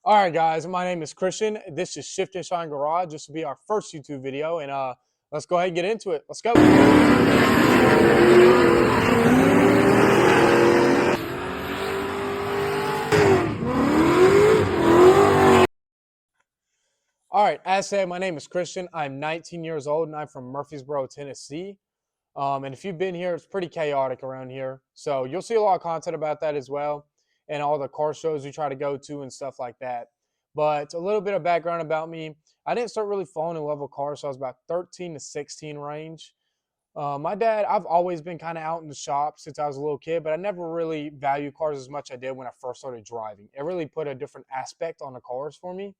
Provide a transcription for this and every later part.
All right, guys, my name is Christian. This is Shift and Shine Garage. This will be our first YouTube video, and let's go ahead and get into it. Let's go. All right, as said, my name is Christian. I'm 19 years old, and I'm from Murfreesboro, Tennessee. And if you've been here, it's pretty chaotic around here. So you'll see a lot of content about that as well, and all the car shows we try to go to and stuff like that. But a little bit of background about me. I didn't start really falling in love with cars, so I was about 13 to 16 range. My dad, I've always been kind of out in the shop since I was a little kid, but I never really valued cars as much as I did when I first started driving. It really put a different aspect on the cars for me.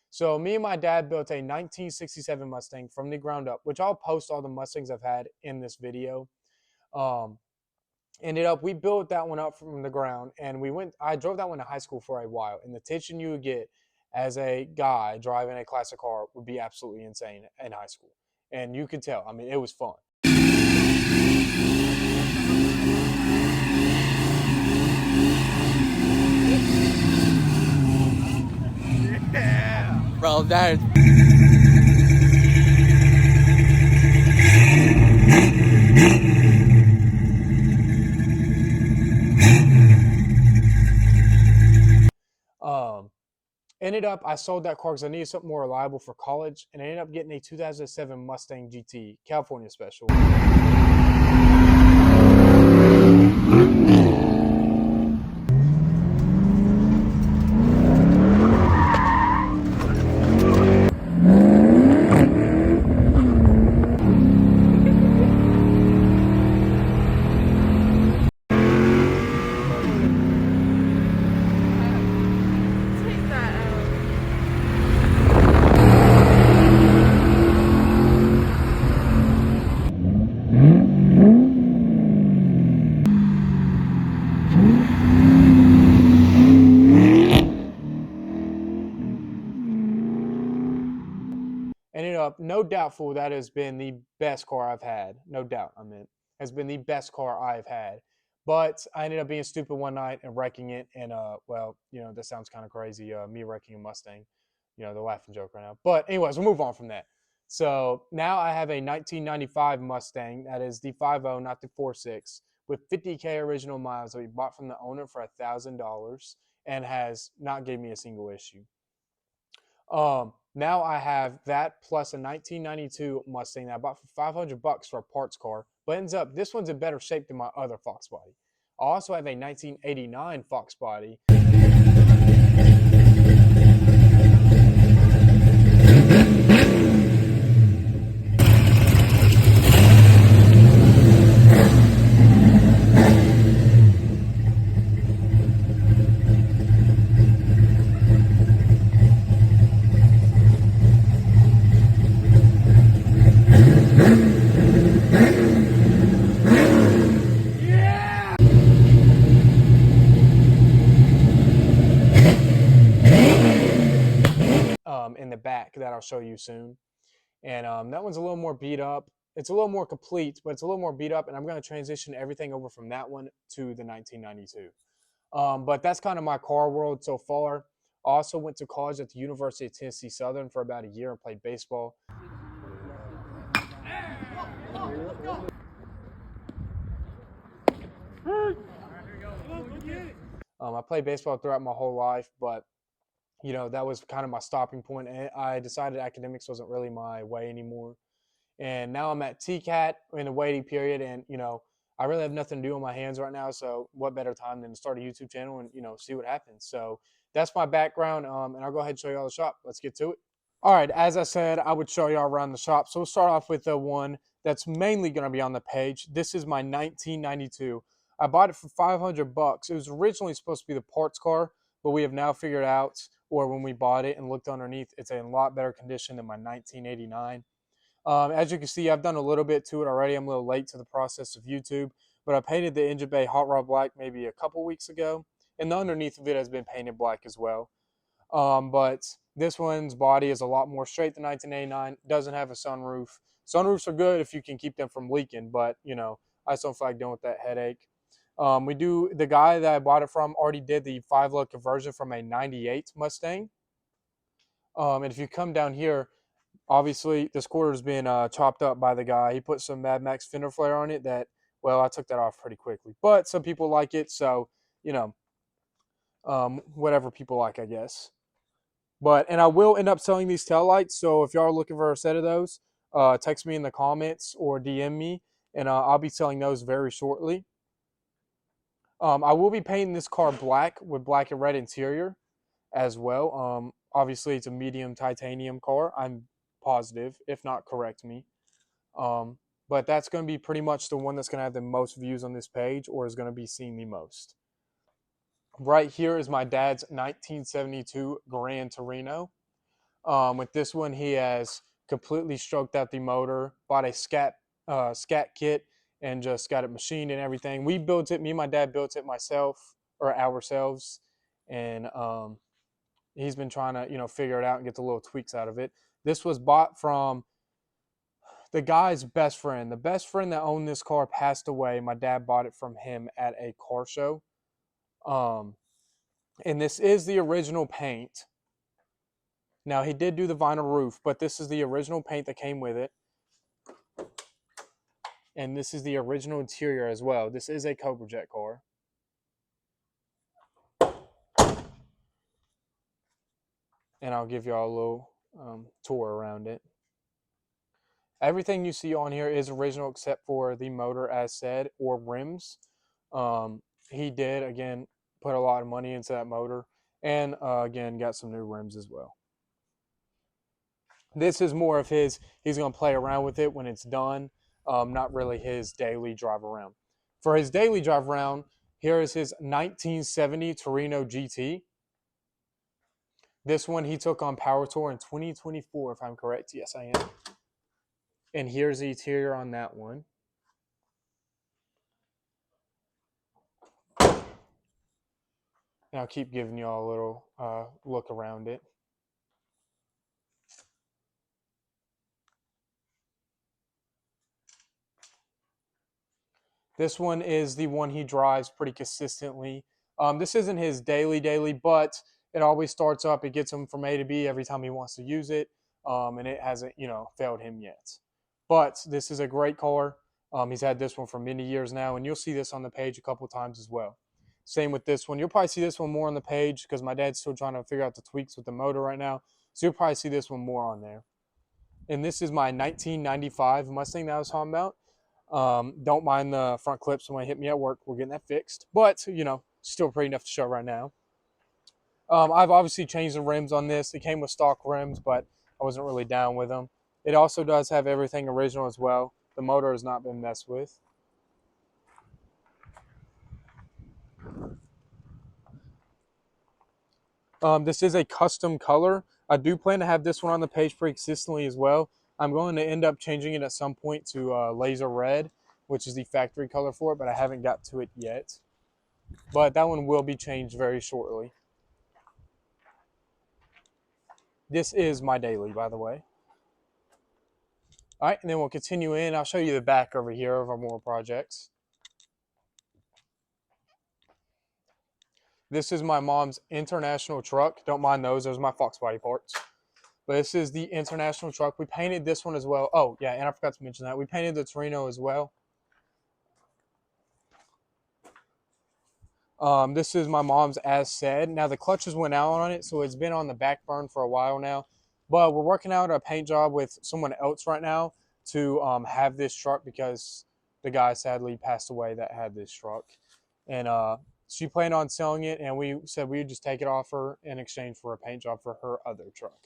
So me and my dad built a 1967 Mustang from the ground up, which I'll post all the Mustangs I've had in this video. Um, we built that one up from the ground, and I drove that one to high school for a while, and the attention you would get as a guy driving a classic car would be absolutely insane in high school. And you could tell, I mean, it was fun. Bro, that is... I sold that car because I needed something more reliable for college, and I ended up getting a 2007 Mustang GT California Special. Ended up, no doubtful, that has been the best car I've had. No doubt, has been the best car I've had. But I ended up being stupid one night and wrecking it. And, that sounds kind of crazy, me wrecking a Mustang. The laughing joke right now. But anyways, we'll move on from that. So now I have a 1995 Mustang. That is the 5.0, not the 4.6, with 50K original miles that we bought from the owner for $1,000 and has not gave me a single issue. Now I have that plus a 1992 Mustang that I bought for $500 for a parts car, but ends up this one's in better shape than my other Fox body. I also have a 1989 Fox body. In the back that I'll show you soon. And that one's a little more beat up. It's a little more complete, but it's a little more beat up. And I'm going to transition everything over from that one to the 1992. But that's kind of my car world so far. I also went to college at the University of Tennessee Southern for about a year and played baseball. I played baseball throughout my whole life, but that was kind of my stopping point. And I decided academics wasn't really my way anymore. And now I'm at TCAT in the waiting period. And, I really have nothing to do on my hands right now. So what better time than to start a YouTube channel and, see what happens. So that's my background. And I'll go ahead and show you all the shop. Let's get to it. All right. As I said, I would show you all around the shop. So we'll start off with the one that's mainly going to be on the page. This is my 1992. I bought it for $500. It was originally supposed to be the parts car, but we have now figured out, or when we bought it and looked underneath, it's in a lot better condition than my 1989. As you can see, I've done a little bit to it already. I'm a little late to the process of YouTube, but I painted the engine bay hot rod black maybe a couple weeks ago, and the underneath of it has been painted black as well. But this one's body is a lot more straight than 1989. Doesn't have a sunroof. Sunroofs are good if you can keep them from leaking, but I just don't feel like dealing with that headache. The guy that I bought it from already did the 5-lug conversion from a 98 Mustang. And if you come down here, obviously this quarter's been chopped up by the guy. He put some Mad Max fender flare on it that, well, I took that off pretty quickly. But some people like it, so, you know, whatever people like, I guess. And I will end up selling these taillights, so if y'all are looking for a set of those, text me in the comments or DM me, and I'll be selling those very shortly. I will be painting this car black with black and red interior as well. Obviously, it's a medium titanium car. I'm positive, if not, correct me. But that's going to be pretty much the one that's going to have the most views on this page or is going to be seen the most. Right here is my dad's 1972 Gran Torino. With this one, he has completely stroked out the motor, bought a scat kit, and just got it machined and everything. We built it. Me and my dad built it ourselves, and he's been trying to figure it out and get the little tweaks out of it. This was bought from the guy's best friend. The best friend that owned this car passed away. My dad bought it from him at a car show. And this is the original paint. Now, he did do the vinyl roof, but this is the original paint that came with it. And this is the original interior as well. This is a Cobra Jet car. And I'll give y'all a little tour around it. Everything you see on here is original except for the motor, as said, or rims. He did, again, put a lot of money into that motor. And, again, got some new rims as well. This is more of he's going to play around with it when it's done. Not really his daily drive around. For his daily drive around, here is his 1970 Torino GT. This one he took on Power Tour in 2024, if I'm correct. Yes, I am. And here's the interior on that one. And I'll keep giving you all a little look around it. This one is the one he drives pretty consistently. This isn't his daily, but it always starts up. It gets him from A to B every time he wants to use it, and it hasn't, failed him yet. But this is a great car. He's had this one for many years now, and you'll see this on the page a couple times as well. Same with this one. You'll probably see this one more on the page because my dad's still trying to figure out the tweaks with the motor right now. So you'll probably see this one more on there. And this is my 1995 Mustang that I was talking about. Don't mind the front clips when they hit me at work. We're getting that fixed. But, still pretty enough to show right now. I've obviously changed the rims on this. It came with stock rims, but I wasn't really down with them. It also does have everything original as well. The motor has not been messed with. This is a custom color. I do plan to have this one on the page pretty consistently as well. I'm going to end up changing it at some point to laser red, which is the factory color for it, but I haven't got to it yet. But that one will be changed very shortly. This is my daily, by the way. All right, and then we'll continue in. I'll show you the back over here of our more projects. This is my mom's International truck. Don't mind those. Those are my Fox body parts. But this is the International truck. We painted this one as well. Oh, yeah, and I forgot to mention that. We painted the Torino as well. This is my mom's, as said. Now, the clutches went out on it, so it's been on the back burn for a while now. But we're working out a paint job with someone else right now to have this truck because the guy sadly passed away that had this truck. And she planned on selling it, and we said we would just take it off her in exchange for a paint job for her other truck.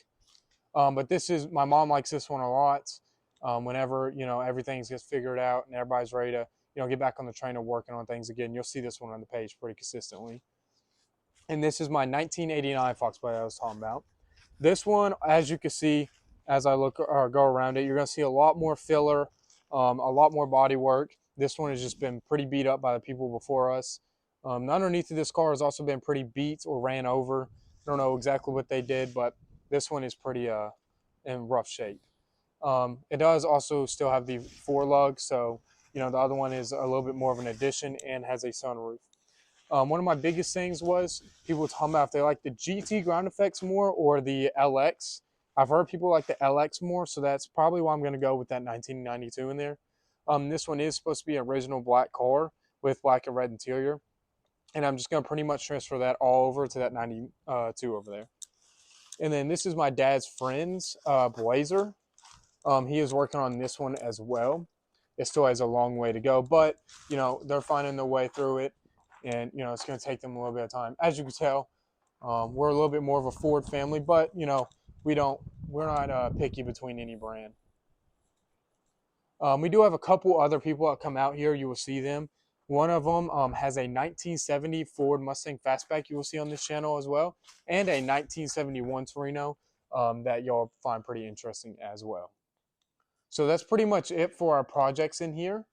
But my mom likes this one a lot. Whenever, everything gets figured out and everybody's ready to, get back on the train of working on things again, you'll see this one on the page pretty consistently. And this is my 1989 Fox Body I was talking about. This one, as you can see, as I look or go around it, you're going to see a lot more filler, a lot more body work. This one has just been pretty beat up by the people before us. Underneath of this car has also been pretty beat or ran over. I don't know exactly what they did, but this one is pretty in rough shape. It does also still have the 4-lug, so The other one is a little bit more of an addition and has a sunroof. One of my biggest things was people talking about if they like the GT ground effects more or the LX. I've heard people like the LX more, so that's probably why I'm going to go with that 1992 in there. This one is supposed to be an original black car with black and red interior, and I'm just going to pretty much transfer that all over to that 92 over there. And then this is my dad's friend's Blazer. He is working on this one as well. It still has a long way to go, but they're finding their way through it, and it's going to take them a little bit of time. As you can tell, we're a little bit more of a Ford family, but we're not picky between any brand. We do have a couple other people that come out here. You will see them. One of them has a 1970 Ford Mustang Fastback you will see on this channel as well, and a 1971 Torino that y'all find pretty interesting as well. So that's pretty much it for our projects in here.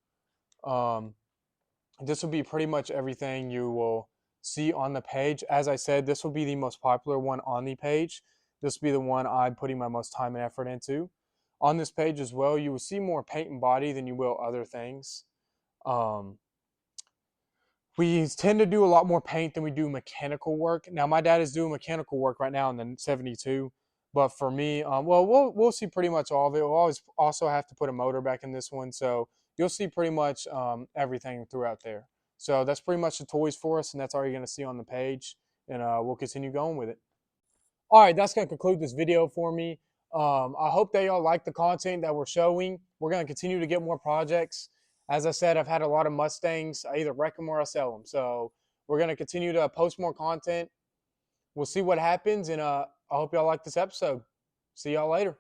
This will be pretty much everything you will see on the page. As I said, this will be the most popular one on the page. This will be the one I'm putting my most time and effort into. On this page as well, you will see more paint and body than you will other things. We tend to do a lot more paint than we do mechanical work. Now, my dad is doing mechanical work right now in the 72. But for me, we'll see pretty much all of it. We'll always also have to put a motor back in this one. So you'll see pretty much everything throughout there. So that's pretty much the toys for us, and that's all you're going to see on the page. And we'll continue going with it. All right, that's going to conclude this video for me. I hope that y'all like the content that we're showing. We're going to continue to get more projects. As I said, I've had a lot of Mustangs. I either wreck them or I sell them. So we're going to continue to post more content. We'll see what happens, and I hope y'all like this episode. See y'all later.